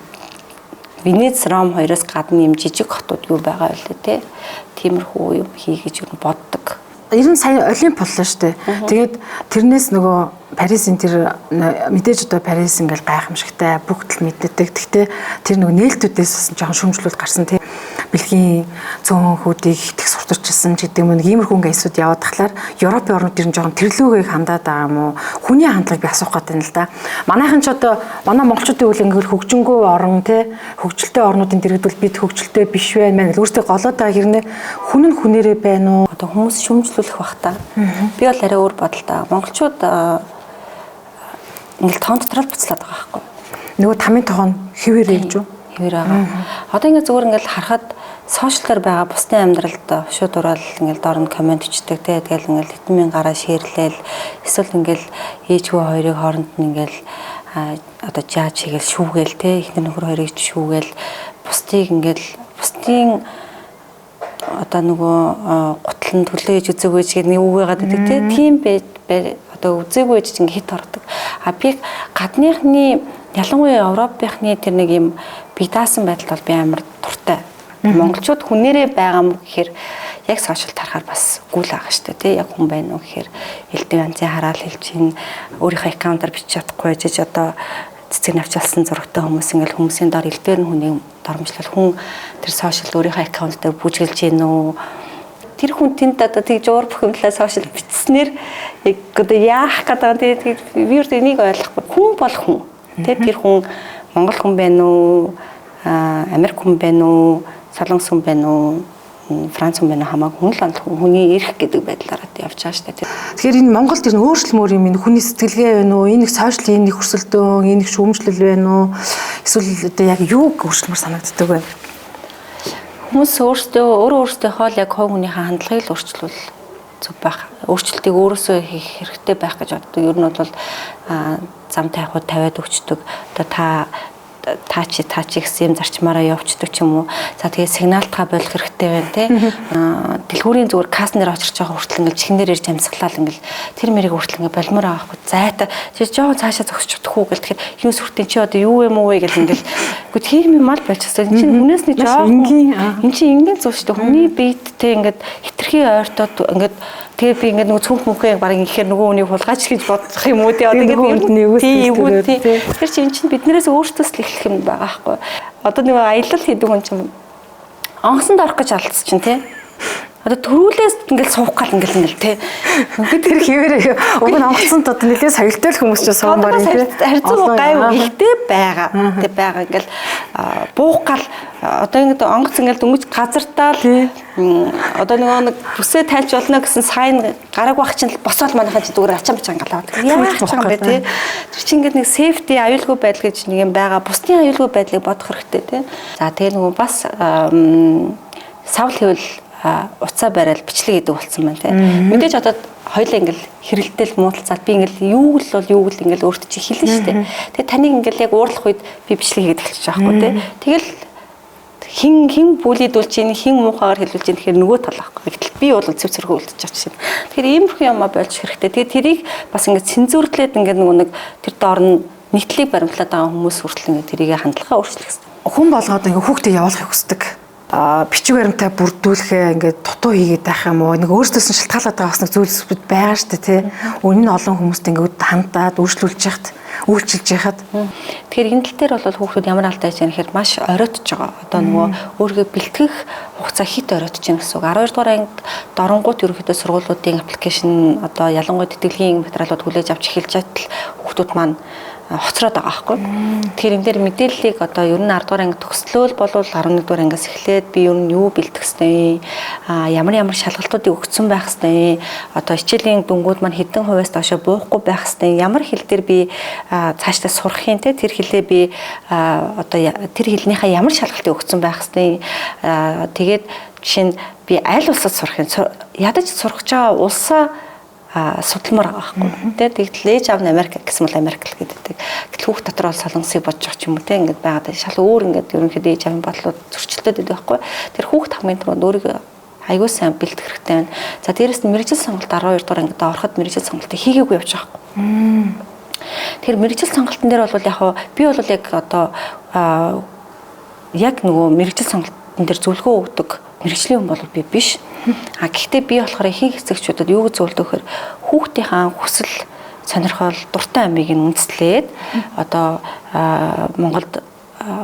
Венец, Ром хоёроос гадна юм жижиг хотууд юу байгаа вэ те? Тиймэрхүү юм хийгэж боддог. Ер нь сая Олимп боллоо шүү дээ. Тэгээд тэрнээс нөгөө Парисын тэр мэдээж одоо Парис ингээл гайхамшигтай бүгд л мэддэг. Гэхдээ тэр нөгөө нээлтүүдээс бас жоохон шөмжлүүд гарсан тийм бэлгийн цөөнхүүдийг хитэх сурталчилсан ч гэдэг юм нэг иймэрхүү ингээ эсүүд яваад тахлаар Европын орнууд ер нь жоохон тэрлүүгээ хандаад байгаа юм уу? Хүний хандлагыг би асуух гэдэг нь л да. Манайхан ч одоо манай монголчуудын үл ингээл хөгжингөө орн тий хөгжилтэй орнуудын дэргэдвэл бид хөгжилтэй биш байна мэн өөртөө голоод байгаа хэрнээ хүн нь хүнээрээ байна уу? Одоо хүмүүс шөмжлүүлэх бах та. Би бол арай өөр бодолтой. Монголчууд ингээл тоон дотроо буцлаад байгаа байхгүй. Нөгөө тамийн тоон хэвээр явж юу? Хэвээр байгаа. Одоо ингээд зүгээр ингээд харахад сошиалгаар байгаа бусдын амьдралд шууд ороод ингээд доор нь комент өчтдөг те. Тэгэл ингээд хитмийн гараа шеэрлээл эсвэл ингээд ээжгүй хоёрыг хооронд нь ингээд одоо жааж хийгээл шүүгээл те. Ихнэр нөхөр хоёрыг шүүгээл бусдын одоо нөгөө гутлан төлөөж үзээгүй ч гэдэг нэг үг байгаад байдаг те. Тийм одоо үзээгүй ч ингээд хит ордог. Би гадныхны ялангуяа Европынхны тэр нэг юм бие даасан байдал бол би амар дуртай. Монголчууд хүнээрээ байгаа мó гэхээр яг сошиал тарахаар бас гүйл байгаа шүү дээ тий. Яг хүн байна уу гэхээр элдв янзын хараал хэлж ин өөрийнхөө аккаунтаар бичих чадахгүй жиж одоо цэцэг навчилсан зурагтай хүмүүс ингээл хүмүүсийн дор элдвэр нь хүнийг дормжлол хүн тэр сошиал өөрийнхөө аккаунт дээр бүжгэлж гин үү. Тэр хүн тэнд одоо тэгж уур бухимдлаа сошиал бичснээр яг одоо яах гэдэг тэгээд би өөртөө энийг ойлгохгүй. Хүн бол хүн. Тэр хүн Монгол хүн байна уу? Америк хүн байна уу? Солонгос хүн байна уу? Франц хүн байна уу? Хамаагүй хүн л онл хүний эрх гэдэг байдлаараа явж байгаа шүү дээ. Тэгэхээр энэ Монголд ер нь өөрчлөлмөр юм хүний сэтгэлгээ байна уу? Энэ их сошиал энэ их өрсөлдөөн, энэ их шүүмжлэл байна уу? Эсвэл одоо яг юу өөрчлөлмөр санагддаг вэ? Хүмүүс өөрөөсөө хоол яг хов хүнийхээ хандлагыг л өөрчлөл зүг байх. Өөрчлөлтийг өөрөөсөө хийх хэрэгтэй байх гэж боддог. Ер нь бол зам тайхууд тавиад өгчдөг. Одоо та чи гэсэн юм зарчмаараа явуулдаг ч юм уу. За тэгээ сигналтаа болох хэрэгтэй байна те. Дэлгүүрийн зүгээр каснер очирч байгаа хүртэл ингээл чихнээр ирж амьсгалал ингээл тэр мэрийг хүртэл ингээл болмоор байгаа хгүй. Зайта чи жоохон цаашаа зогсож чадахгүй гэл тэгэхээр юу сүртэн чи одоо юу юм уу вэ гэл ингээл үгүй тийм юм мал болчихсон. Энд чинь хүнээс нэг жоохон эн чинь энгийн зүйл шүү дээ. Хүний биеттэй ингээд хитрхи ойртоод ингээд тэгээ би ингээд нөгөө цүнх мөнхөө баг ихээр нөгөө үнийг хулгайч гэж бодох юм уу те. Одоо ингээд эвгүй тэр чи эн чинь биднээс өөртөөс л эхлэх юм байгаа байхгүй. Одоо нөгөө аялал хийдэг хүн чинь онгоцонд орох гэж алдсан чинь те. Одоо төрүүлээс ингээл суух гал ингээл те. Бид тэр хിവэрээ уг нь онгоцонд одоо нэлээд соёлтой хүмүүс ч суумаар юм те. Харьцуу гайв ихтэй байгаа. Тэг байгаа ингээл буух гал одоо ингээд онгоц ингээл дөнгөж газартаа л одоо нэг бүсээ тайлж болно гэсэн сайн гараг бах чинь босоод манайхан ч зүгээр ачаам бачаан галаад. Яах ч юм бэ те. Тэр чинь ингээд нэг сейфти аюулгүй байдал гэж нэг юм байгаа. Бусдын аюулгүй байдлыг бодох хэрэгтэй те. За тэгээ нөгөө бас савл хэвэл уцаа барайл бичлэг гэдэг болсон байна тийм. Мэдээж одоо хоёлаа ингээл хэрэлтэл муудалцаад би ингээл юу л ингээл өөртөө чи хэлнэ шүү дээ. Тэгээ таныг ингээл яг уурлах үед би бичлэг хийгээд эхэлчих жоохгүй тийм. Тэгэл хин бүлийдүүл чинь хин муухагаар хэлүүлж чинь тэгэхээр нөгөө тал байхгүй. Гэтэл би бол цэв цэрхүү үлдчихэж чинь. Тэгэхээр иймэрхүү юмаа болж хэрэгтэй. Тэгээ тэрийг бас ингээд цензуурлээд ингээд нөгөө нэг тэр доор нь нийтлийг баримтлаад байгаа хүмүүс хүртэл ингээд тэрийг хандлагаа өөрчлөх хэрэгтэй. Хүн болгоод ингээд хүүхдээ явуулахыг хүсдэг. Бичиг баримтаа бүрдүүлэхээ ингээд дутуу хийгээд байх юм уу? Нэг өөрсдөөс нь шалтгаалаад байгаа бас нэг зүйлсүүд байгаа шүү дээ, тий. Үнэн нь олон хүмүүст ингээд хандаад үйлчилж яхад. Тэгэхээр энэ тал дээр бол хүүхдүүд ямар алдаа хийж байгаа нэхэр маш оройтж байгаа. Одоо нөгөө өөрийгөө бэлтгэх хугацаа хит оройтж байна гэсэн үг. 12 дугаар ангид доронгууд ерөнхийдөө сургуулиудын аппликейшн одоо ялангуяа тэтгэлийн материалууд хүлээж авч эхэлж байтал хүүхдүүд маань хоцроод байгаа байхгүй. Тэгэхээр энэ дээр мэдээллийг одоо ер нь 10 дугаар анги төгслөө болвол 11 дугаар ангиас эхлээд би ер нь юу бэлтгэх ёстой, ямар шалгалтуудыг өгсөн байх ёстой, одоо хичээлийн дүнгууд маань хэдэн хувиас доошо буухгүй байх ёстой, ямар хэл дээр би цаашдаа сурах юм те тэр хэлээ би одоо тэр хэлнийхээ ямар шалгалтыг өгсөн байх ёстой. Тэгээд жишээ нь би аль улсад сурах юм, ядаж сурах гэж байгаа улсаа судалмаар байгаа байхгүй. Тэгтэл ээж аав нь Америк гэсэн бол Америк л гэдэг. Гэтэл хүүхд дотор бол солонгосыг бодож байгаа ч юм уу те ингээд байгаад шал өөр ингээд ерөнхийдөө ээж аавын бодлууд зөрчилдөд байдаг байхгүй. Тэр хүүхд хамгийн түрүүнд өөрийгөө аягүй сайн бэлтгэх хэрэгтэй байна. За дээрэс нь мэрэгжил сонголт 12 дугаар ангид ороход мэрэгжил сонголтыг хийгээгүй явж байгаа байхгүй. Тэр мэрэгжил сонголтын дээр бол яг би бол яг одоо яг нөгөө мэрэгжил сонголтын дээр зөвлөгөө өгдөг мэрэгжлийн хүн бол би биш. Гэхдээ би болохоор ихэнх эцэгчүүдэд юу гэж зөвлөдөг гэхээр хүүхдийнхээ хүсэл сонирхол дуртай амийг нь үндэслээд одоо Монголд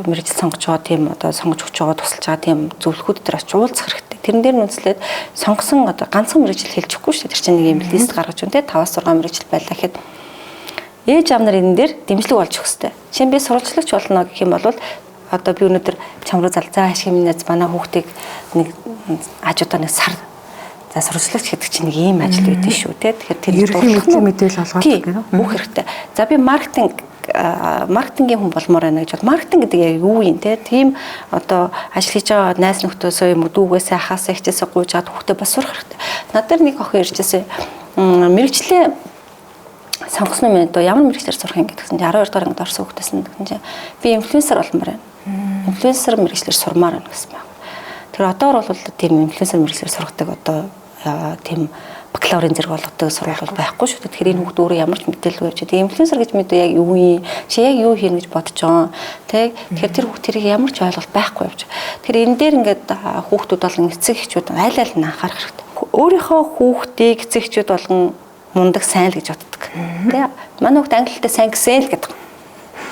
мэрэгжил сонгож байгаа тийм одоо сонгож өгч байгаа тусалж байгаа тийм зөвлөхүүд дээр очиж уулзах хэрэгтэй. Тэрэн дээр нь үндэслээд сонгосон одоо ганцхан мэрэгжил хэлчихгүй шүү дээ. Тэр чинь нэг юм лист гаргаж өгнө те 5-6 мэрэгжил байлаа гэхэд ээж аав нар энэ дээр дэмжлэг болж өгөх хэрэгтэй. Жишээ нь би сурвалжлагч болно гэх юм бол одоо би өнөөдөр чам руу залзаа ашиг минь манай хүүхдийг нэг ажуудаа нэг сар за сурвалжлагч гэдэг чинь нэг ийм ажил байдсан шүү те. Тэгэхээр тэр мэдээлэл олгоод гэх бүх хэрэгтэй. За би маркетингийн хүн болмоор байна гэж бол маркетинг гэдэг яг юу юм те. Тийм одоо ажил хийж байгаа найз нөхдөсөө юм уу дүүгээсээ хасаа хичээсээ гуйж чад хүүхдээ бас сурах хэрэгтэй. Надад нэг охин иржсэн мэрэгчлээ сонгосон юм одоо ямар мэрэгчлэр сурах юм гэдгсэн чинь 12 дугаар ангид орсон хүүхдээс нь гэсэн чинь би инфлюенсер болмоор байна. Инфлюенсер мэрэгчлэр сурмаар байна гэсэн байна. Тэр одоор бол тийм инфлюенсер мэрэгчлэр сургадаг одоо тийм бакалаврын зэрэг болгодог сургууль байхгүй шүү дээ. Тэгэхээр энэ хүүхд өөрөө ямар ч мэдээлэлгүй явж байгаа. Инфлюенсер гэж мэдээ яг юу юм? Чи яг юу хийнэ гэж бодож байгаа. Тэ? Тэгэхээр тэр хүүхд тэрийг ямар ч ойлголт байхгүй явж байгаа. Тэгэхээр энэ дээр ингээд хүүхдүүд болон эцэг эхчүүд аль аль нь анхаарах хэрэгтэй. Өөрийнхөө хүүхдийг эцэг эхчүүд болгон мундаг сайн л гэж боддог. Тэ? Манай хүүхд англи хэлтэй сайн гэсэн л гэдэг.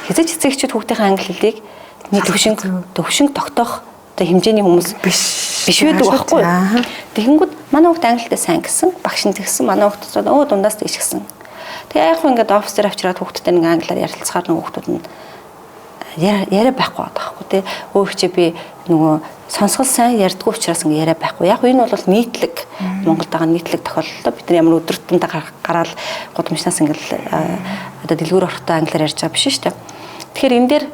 Хэзээ ч эцэг эхчүүд хүүхдийнхээ англи хэлийг нэг төвшинг тогтоох одоо хэмжээний хүмүүс биш байдаг байхгүй. Тэгэнгүүт манай хүүхд англитэй сайн гэсэн, багш нь тэгсэн, манай хүүхд дундаас тийш гэсэн. Тэгээ яг хөө ингээд офис дээр авчираад хүүхдтэй нэг англиар ярилцахаар нэг хүүхдүүд нь яриа байхгүй байхгүй тий. Өөрөөр би нөгөө сонсгол сайн ярьдгүй учраас ингээд яриа байхгүй. Яг энэ бол нийтлэг Монголд байгаа нийтлэг тохиолдол. Бид нар ямар өдөр тутамдаа гараад гудамжнаас ингээд одоо дэлгүүр орохдоо англиар ярьж байгаа биш шүү дээ. Тэгэхээр энэ дээр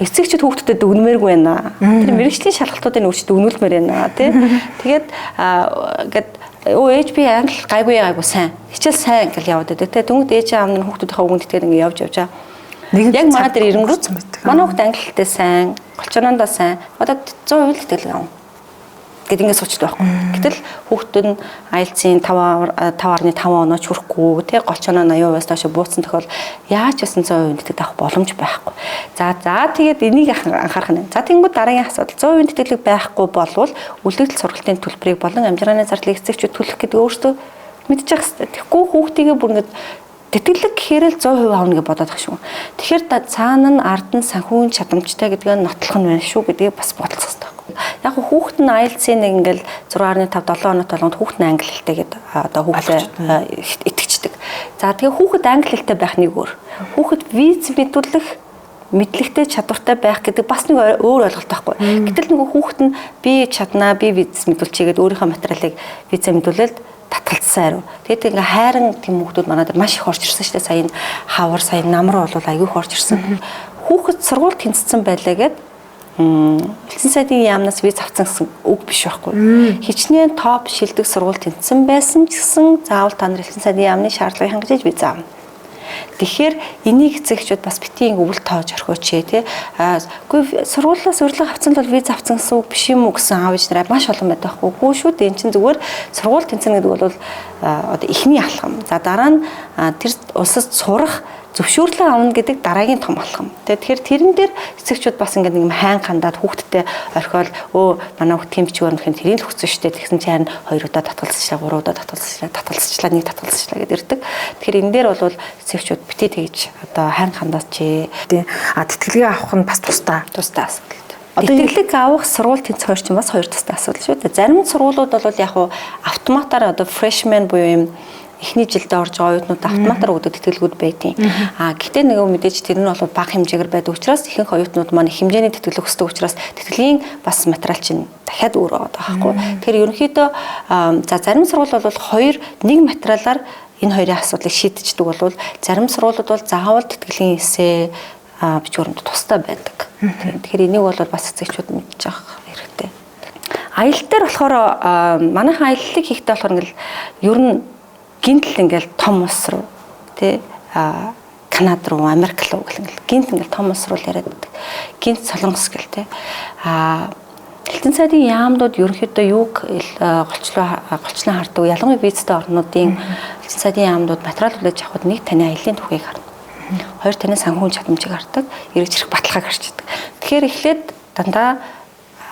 эцэгчүүд хүүхдүүдэд өгнмээргүй байна. Тэр мэрэгжлийн шалгалтуудын өөрчлөлт өгнүүлмээр байна тий. Тэгээд ингээд ээж би англи гайгүй сайн. Хичээл сайн ингээл яваад байдаг тий. Дөнгөд ээж аав нь хүүхдүүдийнхээ үгэнд итгэдэг ингээд явж явжаа. Яг манай дээр ирэнгүүт манай хүүхд англи хэлтэй сайн, голчоонондоо сайн. Одоо 100% итгэдэг юм. Гэт ингээд суучдаг байхгүй. Гэтэл хүүхдүүд нь IELTS-ийн 5.5 онооч хүрэхгүй тий голчоноо 80% доошо бууцсан тохиол яаж ясан 100% итгэдэг авах боломж байхгүй. За тэгээд энийг анхаарах нь. За тэнгууд дараагийн асуудал 100% итгэлэг байхгүй болвол үлдэгдэл сургалтын төлбөрийг болон амжиргааны зардлыг эцэгчүүд төлөх гэдэг өөртөө мэдчих хэвээр. Тэгэхгүй хүүхдийгээ бүр ингээд тэтгэлэг гэхээр л 100% авна гэж бодоод байгаа шүү. Тэгэхээр цаана нь ард нь санхүүгийн чадамжтай гэдгээ нотлох нь байна шүү гэдгийг бас бодолцох хэрэгтэй. Яг хүүхэд нь IELTS-ийн нэг ингээл 6.5 7 оноо толгонд хүүхэд нь англи хэлтэй гэдэг одоо хүүхдээ итгэждэг. За тэгээ хүүхэд англи хэлтэй байх нэг өөр. Хүүхэд виз мэдүүлэх мэдлэгтэй чадвартай байх гэдэг бас нэг өөр ойлголт байхгүй. Гэтэл нөгөө хүүхэд нь би чаднаа, би виз мэдүүлчихье гэдэг өөрийнхөө материалыг визээ мэдүүлээд татгалцсан хариу. Тэгээд ингээ хайран тийм хүүхдүүд манайд маш их орж ирсэн шүү дээ. Сая хавар, сая намар бол аягүй их орж ирсэн. Хүүхэд сургууль тэнцсэн байлаа гэд элчин сайдын яамнаас виз авсан гэсэн үг биш байхгүй. Хичнээн топ шилдэг сургууль тэнцсэн байсан ч гэсэн заавал та нар элчин сайдын яамны шаардлагыг хангаж виз авна. Тэгэхээр энийг эцэгчүүд бас битгий өвөл тоож орхиоч тий. Үгүй сургуулиас урилга авсан бол виз авсан гэсэн үг биш юм уу гэсэн аав ээж нараа маш олон байдаг байхгүй. Үгүй шүү дээ. Энд чинь зүгээр сургууль тэнцэнэ гэдэг бол одоо эхний алхам. За дараа нь тэр улсад сурах зөвшөөрлөө авна гэдэг дараагийн том алхам. Тэгэхээр тэрэн дээр эцэгчүүд бас ингээд нэг хайн хандаад хүүхдтэй орхиол манай хүүхд тийм бичгээр нөхөн тэрийг төгссөн шүү дээ. Тэгсэн чинь харин 2 удаа татгалзчлаа, 3 удаа татгалзчлаа, нэг татгалзчлаа гэдээ ирдэг. Тэгэхээр энэ дээр бол эцэгчүүд битээ тэгж одоо хайн хандаад чи тийм тэтгэлгээ авах нь бас тусдаа асуудал. Одоо тэтгэлэг авах сургууль тэнцэх хоёр чинь бас хоёр тусдаа асуудал шүү дээ. Зарим сургуулиуд бол яг хуу автоматар одоо freshman буюу юм эхний жилдээ орж байгаа оюутнууд автоматар өгдөг тэтгэлгүүд байдیں۔ Гэхдээ нөгөө мэдээж тэр нь бол бага хэмжээгээр байдаг учраас ихэнх оюутнууд маань хэмжээний тэтгэлэг өгсөн учраас тэтгэлгийн бас материал чинь дахиад өөр байгаа байхгүй. Тэгэхээр ерөнхийдөө за зарим сургууль бол нэг материалаар энэ хоёрын асуудлыг шийдчихдэг бол зарим сургуулиуд бол заавал тэтгэлийн эссе бичвэрөнд тустай байдаг. Тэгэхээр энийг бол бас эцэгчүүд мэдчих хэрэгтэй. Аялал дээр болохоор манайхан аяллыг хийхдээ болохоор ингээл ер нь гинтл ингээл том улс руу тий Канада руу, Америк руу гэл гинт ингээл том улс руу яриад байдаг. Гинт Солонгос гэл тий элчин сайдын яамдууд ерөнхийдөө юуг голчлон хардаг. Ялангуяа визтэй орнуудын элчин сайдын яамдууд материал хүлээж авахд нэг таны аяллаа тухайг харна. Хоёр таны санхүүгийн чадамжийг хардаг, эргэж ирэх баталгааг харчдаг. Тэгэхээр эхлээд дандаа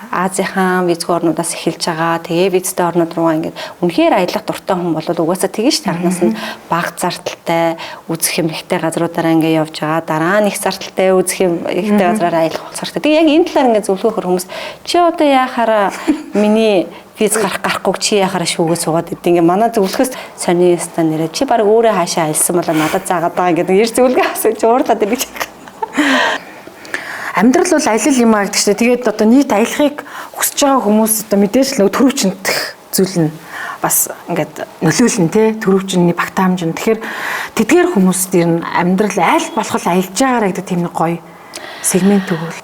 Азийн визгүй орнуудаас эхэлж байгаа. Тэгээ визтэй орнууд руу ингээд үнэхээр аялах дуртай хүн бол угаасаа тэгэн ш танаас нь бага зардалтай үзэх юм ихтэй газруудаараа ингээд явж байгаа. Дараа нь их зардалтай үзэх юм ихтэй газраараа аялах болох хэрэгтэй. Тэгээ яг энэ талаар ингээд зөвлөхөр хүмүүс чи одоо яхаараа миний виз гарахгүй чи яхаараа шүүгээ суугаад идэв. Ингээд манай зөвлөхөөс сониста нэрээ чи баг өөрөө хаашаа аялсан болоо надад заагаад байгаа ингээд ер зөвлөгөө асууж уурлаад ирж байгаа. Амьдрал бол аялал юм аа гэдэг чинь тэгээд одоо нийт аялахыг хүсэж байгаа хүмүүс одоо мэдээж л төрөвчнөх зүйл нь бас ингээд нөлөөлнө те төрөвчний багтаамж нь. Тэгэхээр тэдгээр хүмүүст ер нь амьдрал аль болох аялж байгаараа гэдэг тийм нэг гоё сегмент өгвөл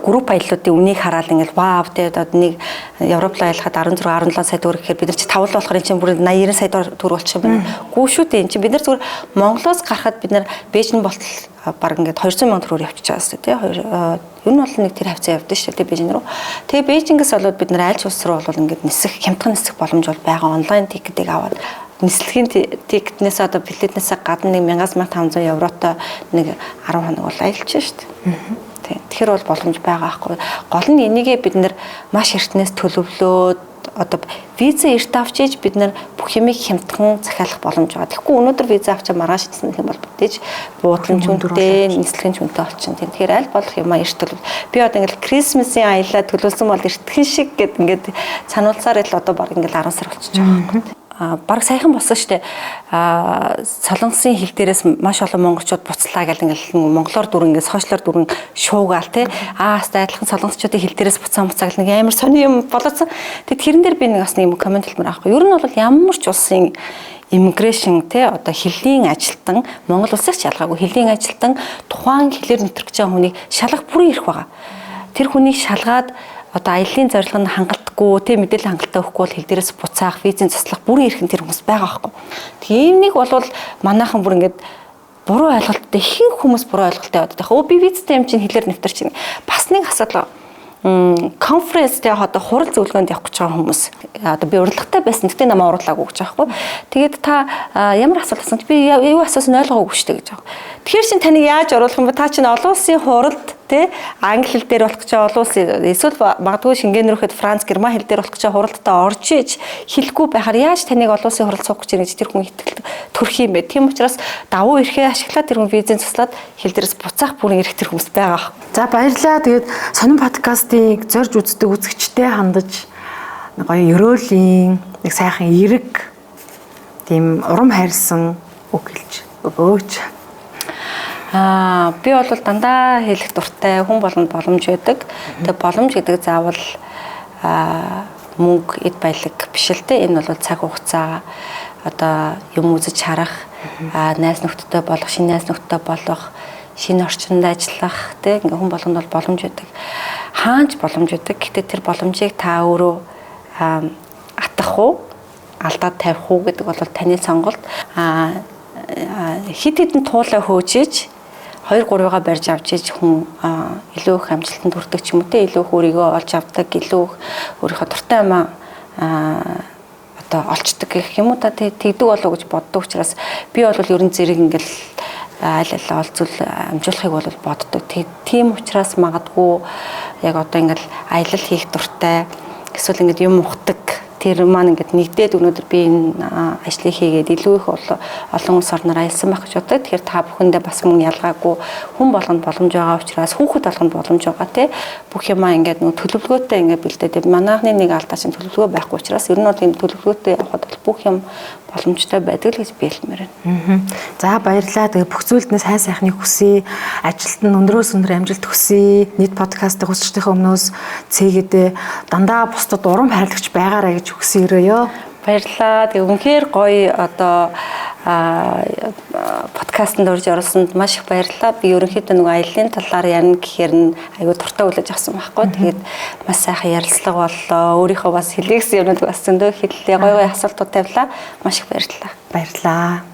групп аяллуудын үнийг хараад ингээд вау те одоо нэг Европ руу аялахад 16 17 сая төгрөг гэхээр бид нар чи тавлал болохоор эн чинь бүр 80 90 сая төгрөг болчих юм байна. Гүү шүү дээ эн чинь бид нар зүгээр Монголоос гарахад бид нар Бээжин болтол баг ингээд 200 сая төгрөөр явчих чаас те ер нь бол нэг тэр хавцаа явдсан шүү дээ Бээжин руу. Тэгээ Бээжингээс болоод бид нар аль ч улс руу бол ингээд нисэх хямдхан нисэх боломж бол байгаа онлайн тикетийг аваад нислэгийн тикетнээс одоо билетнээс гадна нэг 1500 евротой нэг 10 хоног бол аялж шүү дээ. Тэгэхээр бол боломж байгаа байхгүй. Гол нь энийгээ бид нэр маш эртнээс төлөвлөөд одоо виза эрт авч иж бид нар бүх юмыг хямдхан захиалах боломж байгаа. Тэгэхгүй өнөөдөр виза авчаа маргааш ирсэн гэх юм бол мэдээж буудлын жүнтэй, нислэгийн жүнтэй болчихно. Тэгэхээр аль болох юмаа эрт төлөв. Би одоо ингээл Крисмсийн аяллаа төлөвлөсөн бол эртхэн шиг гэд ингээд сануулсаар л одоо баг ингээл 10 сар болчихж байгаа. Бараг сайхан болсон штэ. Солонгосын хил дээрээс маш олон монголчууд буцлаа гэл ингээл монголоор дүр ингээд сошиалор дүрэн шуугаал те. Хаста адилхан солонгосчуудын хил дээрээс буцаан нэг амар сони юм болоодсон. Тэгээд тэрэн дээр би нэг бас нэг комент хэлмээр аахгүй. Ер нь бол ямар ч улсын иммиграшн те одоо хилийн ажилтан Монгол улсаас ч ялгаагүй хилийн ажилтан тухайн хилээр нэвтрэх гэж байгаа хүнийг шалгах бүрэн ирэх байгаа. Тэр хүнийг шалгаад одоо аяллаа зорилго нь хангалтгүй тийм мэдээлэл хангалттай өгөхгүй бол хил дээрээс буцаах, визийн туслах бүрэн ирэх нь тэр хүмүүс байгаа байхгүй. Тийм нэг бол манайхан бүр ингээд буруу ойлголттой ихэнх хүмүүс буруу ойлголттой байдаг. Би визтэй юм чинь хилээр нэвтэр чинь бас нэг асуудал конференцтэй одоо хурал зөвлөгөөнд явах гэж байгаа хүмүүс одоо би урилгатай байсан гэхдээ намайг уруулаагүй гэж байгаа байхгүй. Тэгээд та ямар асуулт асуусан би юу асуусан ойлгоогүй шүү дээ гэж байгаа. Тэгэхээр чин таныг яаж оруулах юм бэ? Та чинь олон улсын хуралд тэ англи хэл дээр болох гэж байгаа олон улсын эсвэл магадгүй шингэн рүүхэд Франц, Герман хэл дээр болох гэж байгаа хуралдаа орж иж хэлэхгүй байхаар яаж таныг олон улсын хуралд суух гэж ирэх тэр хүн итгэл төрөх юм бэ? Тийм учраас давуу эрхээ ашиглаад тэр хүн визэн туслаад хэл дээрээс буцаах бүрэн ирэх тэр хүмүүс байгаа. За баярлалаа. Тэгээд сонин подкастыг зорж үздэг үзэгчтэй хандаж гоё өрөөлийн нэг сайхан эрэг тийм урам хайрсан үг хэлж өгөөч. Би бол дандаа хэлэх дуртай хүн болгонд боломж байдаг. Тэгээ боломж гэдэг заавал мөнгө эд баялаг биш л дээ. Энэ бол цаг хугацаа одоо юм үзэж харах, найз нөхдөдтэй болох, шинэ найз нөхдөдтэй болох, шинэ орчинд ажиллах тийм ингээ хүн болгонд бол боломж байдаг. хаанч боломж өгдөг. Гэтэ тэр боломжийг та өөрөө атах уу, алдаад тавих уу гэдэг бол таны сонголт. Хит хитэн туулаа хөөжиж 2-3-гаа барьж авч иж хүн илүү их амжилтанд хүрдэг ч юм уу те, илүү их өөрийгөө олж авдаг, илүү их өөрийнхөө дуртай юмаа одоо олчдаг гэх юм уу та тэгдэг болов гэж боддог учраас би бол ерөн зэрэг ингээл аль олзул амжуулахыг бол боддог. Тийм учраас магадгүй яг одоо ингээл аялал хийх дуртай эсвэл ингээд юм ухдаг тэр маань ингээд нэгдээд өнөөдөр би энэ ажлыг хийгээд илүү их олон улс орноор аялсан байх гэж боддог. Тэгэхээр та бүхэндээ бас мөн ялгаагүй хүн болгонд боломж байгаа учраас хүүхэд болгонд боломж байгаа тий. Бүх юмаа ингээд нөө төлөвлөгөөтэй ингээд бэлдээд манайхны нэг алдаа чинь төлөвлөгөө байхгүй учраас ер нь бол тийм төлөвлөгөөтэй явхад бол бүх юм боломжтой байдаг л гэж би хэлмээр байна. За баярлалаа. Тэгээ бүх зүйлднээ сайн сайхныг хүсье. Ажилд нь өндрөөс өндөр амжилт хүсье. Нийт подкастыг хүсчдийнхээ өмнөөс цэгээд дандаа бусдад урам хайрлагч байгаарай гэж хүсье өрөөё. Баярлалаа. Тэгээ үнэхээр гоё одоо подкастт орж оролцсонд маш их баярлалаа. Би ерөнхийдөө нэг аяллаа талаар ярина гэхээр нь аюу дуртай хүлээж авсан байхгүй. Тэгээд маш сайхан ярилцлага боллоо. Өөрийнхөө бас хэлээсэн юмнууд бас зөндөө хэллээ. Гоё асуултууд тавилаа. Маш их баярлалаа. Баярлалаа.